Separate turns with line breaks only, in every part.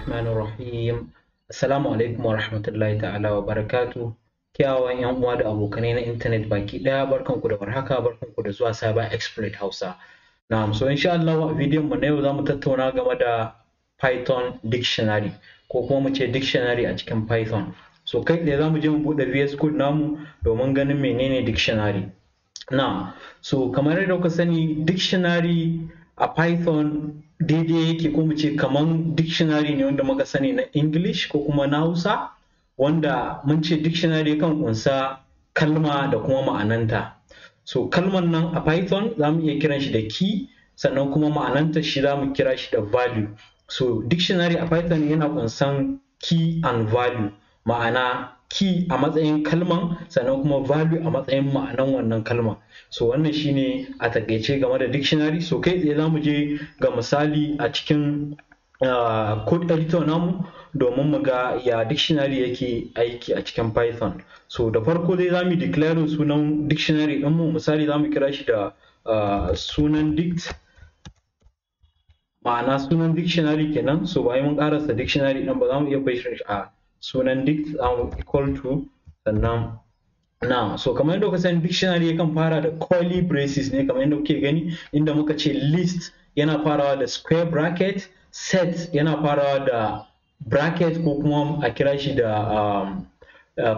Bismillahirrahmanirrahim. Assalamu alaikum wa rahmatullahi ta'ala wa barakatu. Kyawawan yan uwa da abokanai na intanet baki daya, barkanku da warhaka, barkanku da zuwa Cyberxploit Hausa. Na'am, so insha Allah a bidiyon mu na yau zamu tattauna game da Python dictionary ko kuma mu ce dictionary a cikin Python. So kai tsaye zamu je mu bude VS Code namu domin ganin menene dictionary. Na'am, so kamar yadda kuka sani dictionary a Python daidai yake ko mu ce kaman dictionary ne wanda muka sani na English ko kuma na Hausa, wanda mun ce dictionary kan kunsa kalma da kuma ma'ananta. So kalman nan a Python za mu iya kiran shi da key, sannan kuma ma'ananta shi za mu kira shi da value. So dictionary a Python yana kunsan key and value, ma'ana key a matsayin kalman sannan kuma value a matsayin ma'anan wannan kalman. So wannan shine a takaice game da dictionary. So kai tsaye zamu je ga misali a cikin code editor namu domin mu ga ya dictionary yake aiki a cikin Python. So da farko dai zamu declare sunan dictionary din mu, misali zamu kira shi da sunan dict, ma'ana sunan dictionary kenan. So bayan mun karasa dictionary din ba zamu iya bashi a sunan dict equal to sannan now. So kamar yadda kuka sani dictionary yakan fara da curly braces ne, kamar yadda kuke gani, inda muka ce list yana farawa da square bracket, set yana farawa da bracket ko kuma a kira shi da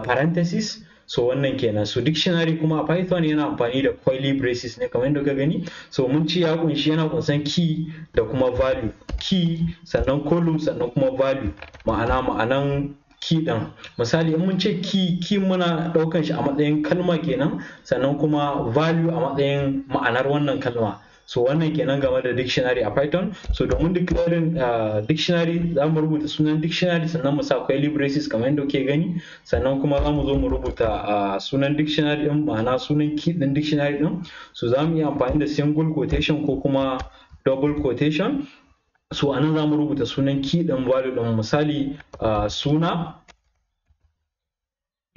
parenthesis. So wannan kenan. So dictionary kuma a Python yana amfani da curly braces ne kamar yadda kuka gani. So mun ci ya kunshi yana kunsan key da kuma value, key sannan column sannan kuma value, ma'anan key din. Misali in mun ce key muna daukan shi a matsayin kalma kenan, sannan kuma value a matsayin ma'anar wannan kalma. So wannan kenan game da dictionary a Python. So domin declaring dictionary za mu rubuta sunan dictionary sannan mu sa curly braces kamar yadda kuke gani, sannan kuma za mu zo mu rubuta sunan dictionary din, ma'ana sunan key din dictionary din. So za mu iya amfani da single quotation ko kuma double quotation. So anan za mu rubuta sunan key din value din, misali suna,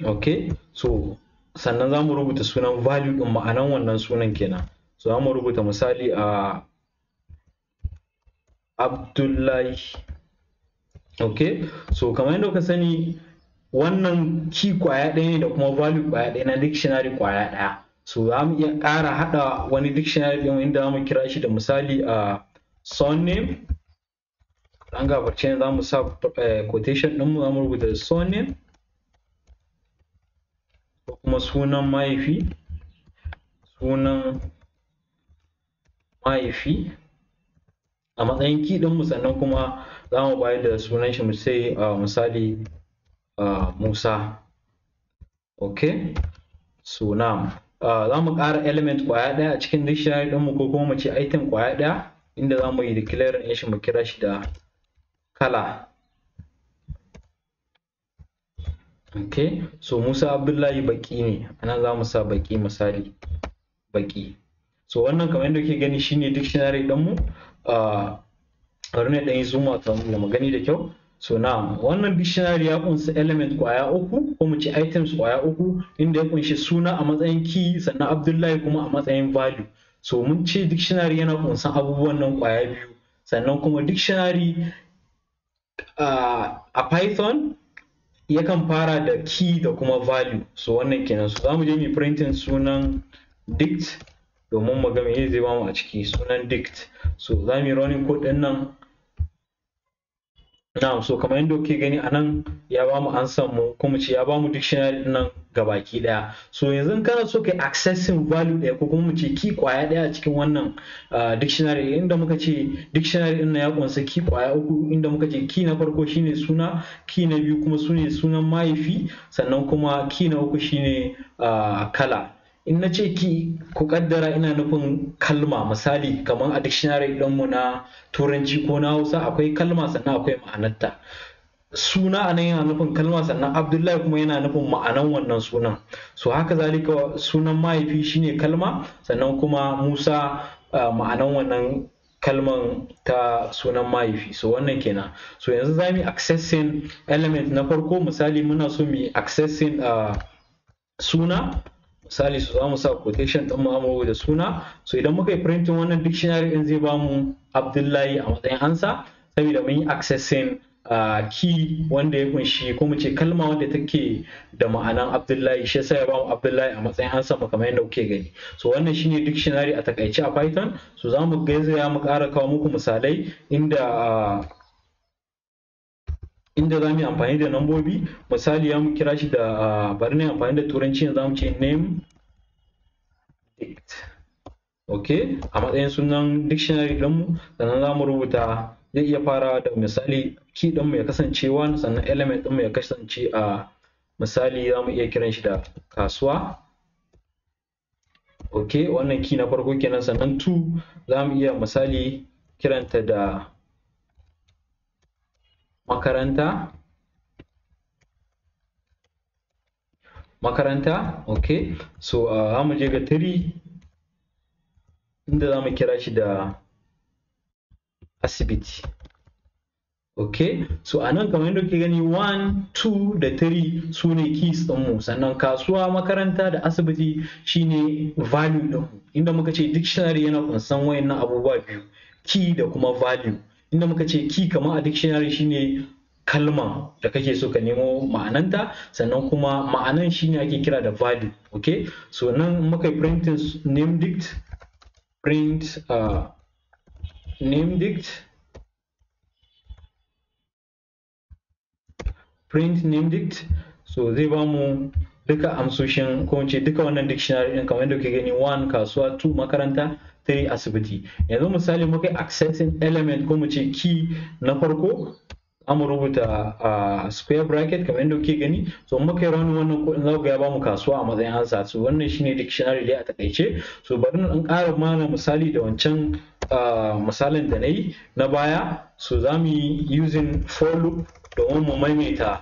okay. So sannan za mu rubuta sunan value din, ma'anan wannan sunan kenan. So za mu rubuta misali Abdullahi, okay. So kamar yadda kuka sani wannan key kwaya ɗaya ne da kuma value kwaya ɗaya na dictionary kwaya ɗaya. So za mu iya ƙara haɗa wani dictionary ɗin inda za mu kira shi da misali surname. An gafarce ne za mu sa quotation ɗinmu, za mu rubuta surname ko kuma sunan mahaifi, a matsayin key ɗinmu, sannan kuma za mu bayar da sunan shi mu sai misali Musa, okay. So now za mu ƙara element kwaya ɗaya a cikin dictionary ɗinmu ko kuma mu ce item kwaya ɗaya, inda za mu yi declare ɗin shi mu kira shi da kala, okay. So Musa Abdullahi baki ne, anan za mu sa baki, misali baki. So wannan kamar yadda kuke gani shine dictionary ɗinmu. Bari ne ɗan yi zoom out da magani da kyau. So now wannan dictionary ya kunsa element kwaya uku ko mu ce items kwaya uku, inda ya kunshi suna a matsayin key sannan Abdullahi kuma a matsayin value. So mun ce dictionary yana kunsan abubuwan nan kwaya biyu, sannan kuma dictionary a Python yakan fara da key da kuma value. So wannan kenan. So za mu je mu printing sunan dict domin mu ga me zai bamu a ciki, sunan dict. So za mu yi running code ɗin nan. Now so kamar yadda kuke gani anan ya bamu answer mu, kuma ce ya bamu dictionary ɗin nan gabaki ɗaya. So yanzu kana so kai accessing value ɗaya ko kuma mu ce key kwaya ɗaya a cikin wannan dictionary, inda muka ce dictionary ɗin nan ya kunsa key kwaya uku, inda muka ce key na farko shine suna, key na biyu kuma sune sunan mahaifi, sannan kuma key na uku shine kala. In na ce ki ku kaddara ina nufin kalma, misali kamar a dictionary ɗinmu na turanci ko na Hausa akwai kalma sannan akwai ma'anarta. Suna anan yana nufin kalma, sannan Abdullahi kuma yana nufin ma'anan wannan sunan. So haka zalika sunan mahaifi shine kalma, sannan kuma Musa ma'anan wannan kalman ta sunan mahaifi. So wannan kenan. So yanzu za mu yi accessing element na farko, misali muna so mu yi accessing suna, misali su za mu sa quotation ɗin mu da suna. So idan muka yi printing wannan dictionary ɗin zai bamu Abdullahi a matsayin ansa, saboda mun yi accessing key wanda ya kunshi ko mu ce kalma wanda take da ma'anan Abdullahi, shi yasa ya bamu Abdullahi a matsayin ansa mu kamar yadda kuke gani. So wannan shine dictionary a takaice a Python. So za mu gaizaya mu ƙara kawo muku misalai inda za mu yi amfani da nambobi. Misali ya mu kira shi da bari ne amfani da turanci yanzu za mu ce name dict, okay, a matsayin sunan dictionary ɗinmu. Sannan za mu rubuta, zai iya fara da misali key ɗinmu ya kasance 1, sannan element ɗinmu ya kasance misali za mu iya kiran shi da kasuwa, okay, wannan key na farko kenan. Sannan 2 za mu iya misali kiranta da makaranta, okay. So za mu je ga 3 inda za mu kira shi da asibiti, okay. So a nan kamar yadda kuke gani 1, 2 da 3 su ne keys ɗinmu, sannan kasuwa, makaranta da asibiti shine value ɗinmu, inda muka ce dictionary yana kunsan wayannan abubuwa biyu, key da kuma value. Inda muka ce key kamar a dictionary shine kalma da kake so ka nemo ma'ananta, sannan kuma ma'anan shine ake kira da value, okay. So nan muka yi printing name dict, print name dict, print name dict. So zai ba mu duka amsoshin ko ce duka wannan dictionary din kamar yadda kuke gani, 1 kasuwa, 2 makaranta, 3 asibiti. Yanzu misali muka yi accessing element ko mu ce key na farko, mu rubuta square bracket kamar yadda kuke gani. So muka yi run wannan kodin za ku ga ya ba mu kasuwa a matsayin ansa. So wannan shine dictionary dai a takaice. So bari na ƙara mana misali da wancan misalin da na yi na baya. So za mu yi using for loop domin mu maimaita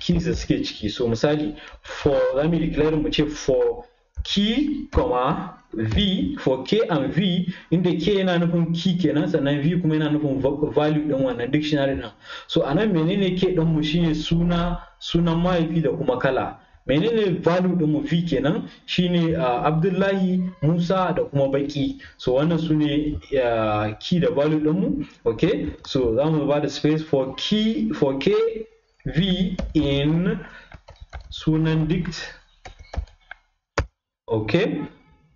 keys da suke ciki. So misali for za mu declare mu ce for key, v, for k and v, inda k yana nufin key kenan, sannan v kuma yana nufin value din wannan dictionary din. So anan menene k din mu shine sunan mahaifi da kuma kala. Menene value din mu v kenan shine Abdullahi, Musa da kuma baki. So wannan sune key da value din mu, okay. So za mu ba da space for k v in sunan dict, okay,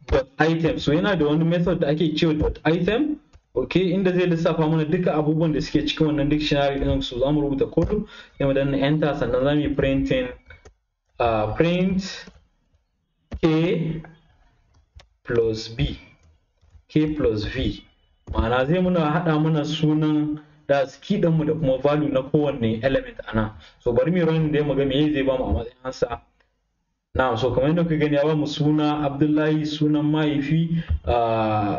dot item. So yana da wani method da ake cewa dot item, okay, inda zai lissafa mana duka abubuwan da suke cikin wannan dictionary din. So za mu rubuta code, sai mu danna enter, sannan za mu yi printing print k plus b, k plus v, ma'ana zai muna hada mana sunan da key din mu da kuma value na kowanne element ana. So bari mu run da mu ga me zai ba mu a matsayin ansa. Na'am, so kamar yadda kuka gani ya ba mu suna Abdullahi, sunan mahaifi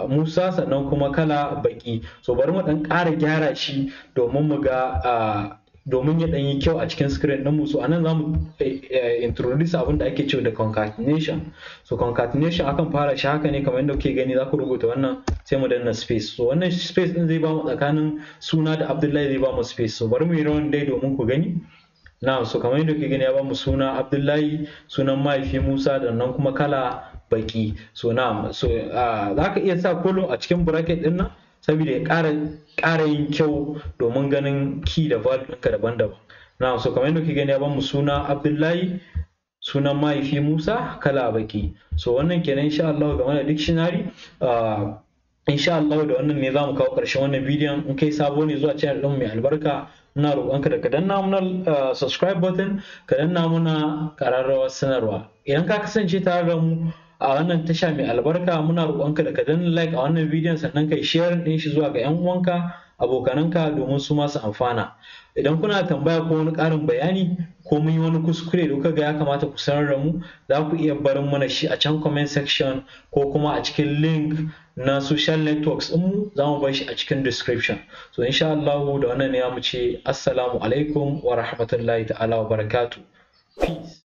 Musa, sannan kuma kala baki. So bari mu dan ƙara gyara shi domin mu ga domin ya dan yi kyau a cikin screen din mu. So anan zamu introduce abin da ake cewa da concatenation. So concatenation akan fara shi haka ne kamar yadda kuke gani, za ku rubuta wannan sai mu danna space. So wannan space din zai ba mu tsakanin suna da Abdullahi, zai ba mu space. So bari mu yi rawan dai domin ku gani. Na'am, so kamar yadda kuke gani ya ba mu suna Abdullahi, sunan mahaifi Musa, da nan kuma kala baki. So na'am, so za ka iya sa colon a cikin bracket din nan saboda ya ƙara yin kyau domin ganin key da value ɗinka daban-daban. Na'am, so kamar yadda kuke gani ya ba mu suna Abdullahi, sunan mahaifi Musa, kala baki. So wannan kenan insha Allah game da dictionary. Insha Allah da wannan ne za mu kawo ƙarshen wannan bidiyon. In kai sabo ne zuwa channel ɗin mai albarka, muna roƙonka da ka danna muna subscribe button, ka danna muna ƙararrawar sanarwa. Idan ka kasance tare da mu a wannan tasha mai albarka, muna roƙonka da ka danna like a wannan bidiyon, sannan kai share ɗin shi zuwa ga 'yan uwanka, abokananka, domin su masu amfana. Idan kuna tambaya ko wani ƙarin bayani ko mun yi wani kuskure da kuka ga ya kamata ku sanar da mu, za ku iya barin mana shi a can comment section ko kuma a cikin link na social networks ɗinmu, za mu bar shi a cikin description. So insha Allah da wannan ne ya mu ce assalamu alaikum wa rahmatullahi ta'ala wa barakatuh. Peace.